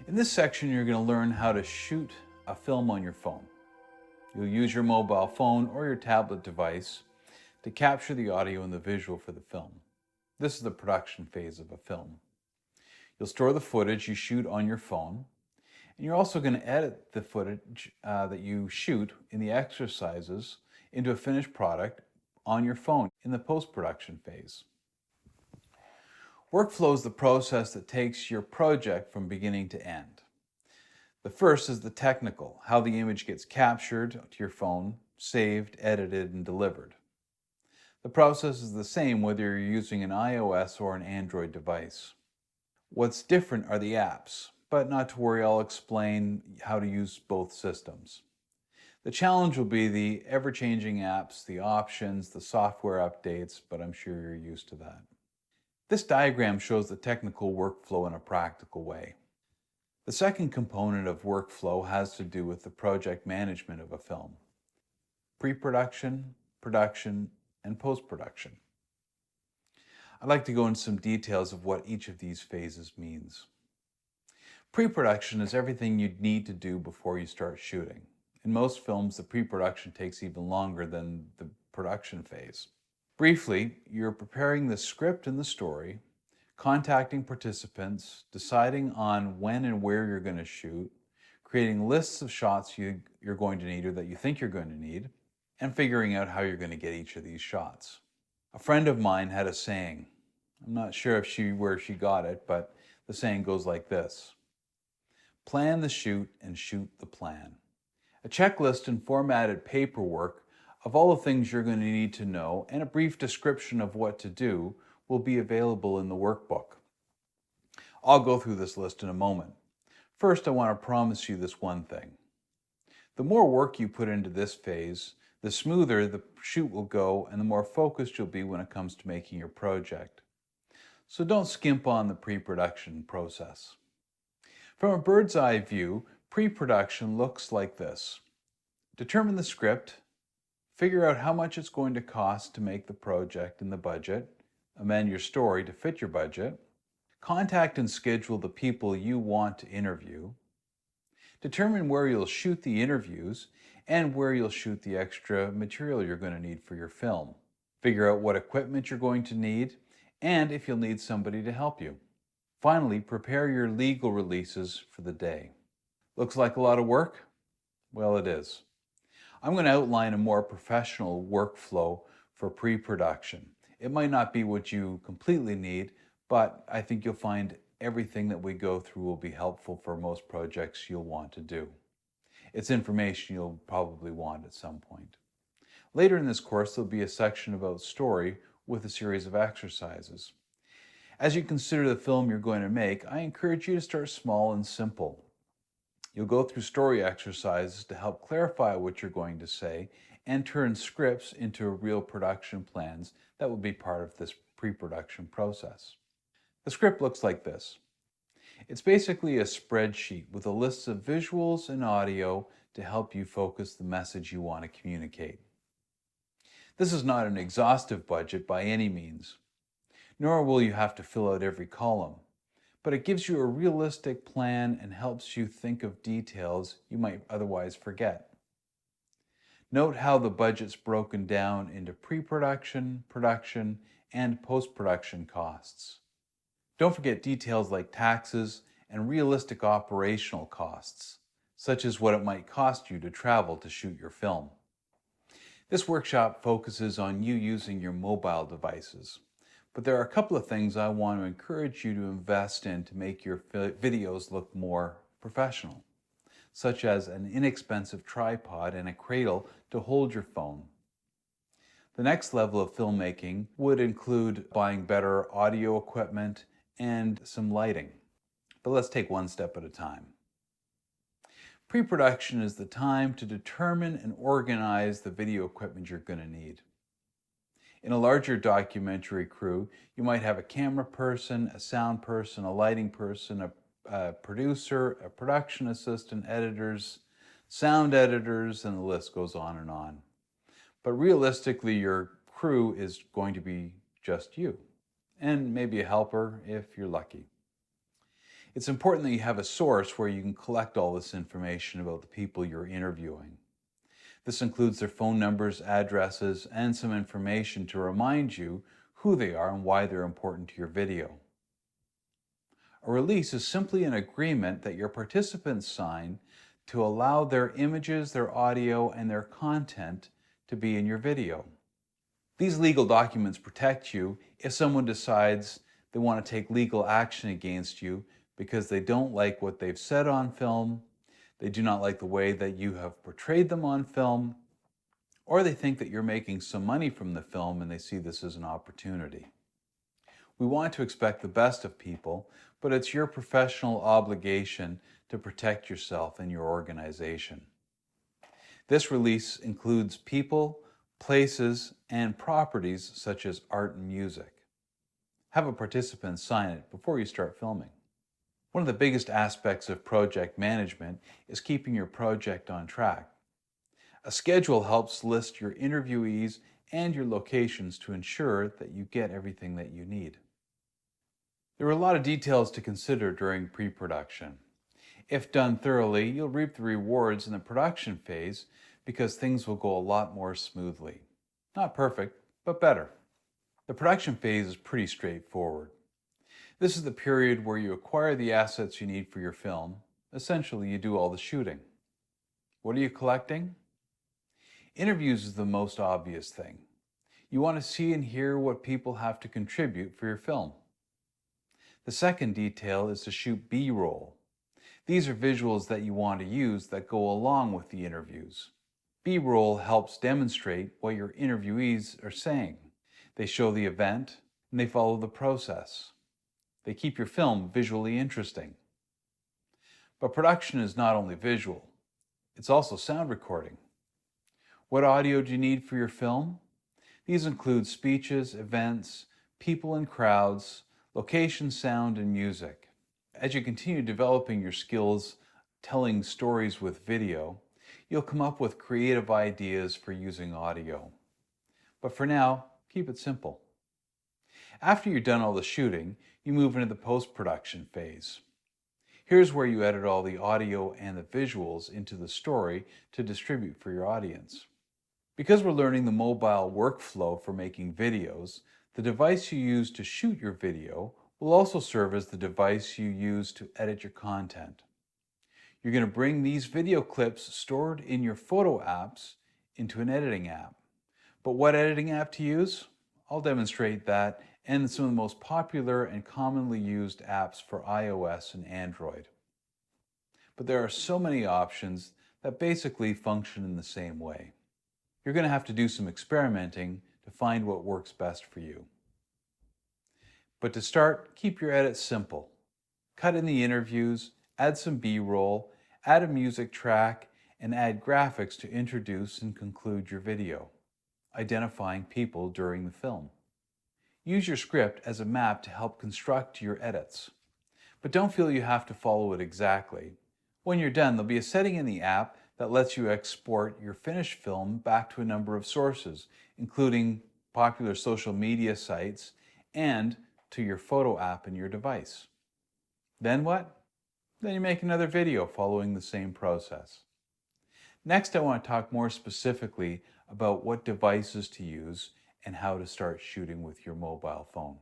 In this section, you're going to learn how to shoot a film on your phone. You'll use your mobile phone or your tablet device to capture the audio and the visual for the film. This is the production phase of a film. You'll store the footage you shoot on your phone, and you're also going to edit the footage that you shoot in the exercises into a finished product on your phone in the post-production phase. Workflow is the process that takes your project from beginning to end. The first is the technical, how the image gets captured to your phone, saved, edited, and delivered. The process is the same whether you're using an iOS or an Android device. What's different are the apps, but not to worry, I'll explain how to use both systems. The challenge will be the ever-changing apps, the options, the software updates, but I'm sure you're used to that. This diagram shows the technical workflow in a practical way. The second component of workflow has to do with the project management of a film. Pre-production, production, and post-production. I'd like to go into some details of what each of these phases means. Pre-production is everything you'd need to do before you start shooting. In most films, the pre-production takes even longer than the production phase. Briefly, you're preparing the script and the story, contacting participants, deciding on when and where you're going to shoot, creating lists of shots you're going to need or that you think you're going to need, and figuring out how you're going to get each of these shots. A friend of mine had a saying. I'm not sure where she got it, but the saying goes like this: plan the shoot and shoot the plan. A checklist and formatted paperwork of all the things you're going to need to know and a brief description of what to do will be available in the workbook. I'll go through this list in a moment. First, I want to promise you this one thing. The more work you put into this phase, the smoother the shoot will go and the more focused you'll be when it comes to making your project. So don't skimp on the pre-production process. From a bird's eye view, pre-production looks like this. Determine the script, figure out how much it's going to cost to make the project and the budget, amend your story to fit your budget, contact and schedule the people you want to interview, determine where you'll shoot the interviews and where you'll shoot the extra material you're going to need for your film, figure out what equipment you're going to need, and if you'll need somebody to help you. Finally, prepare your legal releases for the day. Looks like a lot of work? Well, it is. I'm going to outline a more professional workflow for pre-production. It might not be what you completely need, but I think you'll find everything that we go through will be helpful for most projects you'll want to do. It's information you'll probably want at some point. Later in this course, there'll be a section about story with a series of exercises. As you consider the film you're going to make, I encourage you to start small and simple. You'll go through story exercises to help clarify what you're going to say and turn scripts into real production plans that will be part of this pre-production process. The script looks like this. It's basically a spreadsheet with a list of visuals and audio to help you focus the message you want to communicate. This is not an exhaustive budget by any means, nor will you have to fill out every column. But it gives you a realistic plan and helps you think of details you might otherwise forget. Note how the budget's broken down into pre-production, production, and post-production costs. Don't forget details like taxes and realistic operational costs, such as what it might cost you to travel to shoot your film. This workshop focuses on you using your mobile devices. But there are a couple of things I want to encourage you to invest in to make your videos look more professional, such as an inexpensive tripod and a cradle to hold your phone. The next level of filmmaking would include buying better audio equipment and some lighting. But let's take one step at a time. Pre-production is the time to determine and organize the video equipment you're going to need. In a larger documentary crew, you might have a camera person, a sound person, a lighting person, a producer, a production assistant, editors, sound editors, and the list goes on and on. But realistically, your crew is going to be just you, and maybe a helper if you're lucky. It's important that you have a source where you can collect all this information about the people you're interviewing. This includes their phone numbers, addresses, and some information to remind you who they are and why they're important to your video. A release is simply an agreement that your participants sign to allow their images, their audio, and their content to be in your video. These legal documents protect you if someone decides they want to take legal action against you because they don't like what they've said on film, they do not like the way that you have portrayed them on film, or they think that you're making some money from the film and they see this as an opportunity. We want to expect the best of people, but it's your professional obligation to protect yourself and your organization. This release includes people, places, and properties such as art and music. Have a participant sign it before you start filming. One of the biggest aspects of project management is keeping your project on track. A schedule helps list your interviewees and your locations to ensure that you get everything that you need. There are a lot of details to consider during pre-production. If done thoroughly, you'll reap the rewards in the production phase because things will go a lot more smoothly. Not perfect, but better. The production phase is pretty straightforward. This is the period where you acquire the assets you need for your film. Essentially, you do all the shooting. What are you collecting? Interviews is the most obvious thing. You want to see and hear what people have to contribute for your film. The second detail is to shoot B-roll. These are visuals that you want to use that go along with the interviews. B-roll helps demonstrate what your interviewees are saying. They show the event and they follow the process. They keep your film visually interesting. But production is not only visual, it's also sound recording. What audio do you need for your film? These include speeches, events, people and crowds, location, sound, and music. As you continue developing your skills telling stories with video, you'll come up with creative ideas for using audio. But for now, keep it simple. After you've done all the shooting, you move into the post-production phase. Here's where you edit all the audio and the visuals into the story to distribute for your audience. Because we're learning the mobile workflow for making videos, the device you use to shoot your video will also serve as the device you use to edit your content. You're going to bring these video clips stored in your photo apps into an editing app. But what editing app to use? I'll demonstrate that and some of the most popular and commonly used apps for iOS and Android. But there are so many options that basically function in the same way. You're going to have to do some experimenting to find what works best for you. But to start, keep your edits simple. Cut in the interviews, add some B-roll, add a music track, and add graphics to introduce and conclude your video, identifying people during the film. Use your script as a map to help construct your edits. But don't feel you have to follow it exactly. When you're done, there'll be a setting in the app that lets you export your finished film back to a number of sources, including popular social media sites and to your photo app in your device. Then what? Then you make another video following the same process. Next, I want to talk more specifically about what devices to use and how to start shooting with your mobile phone.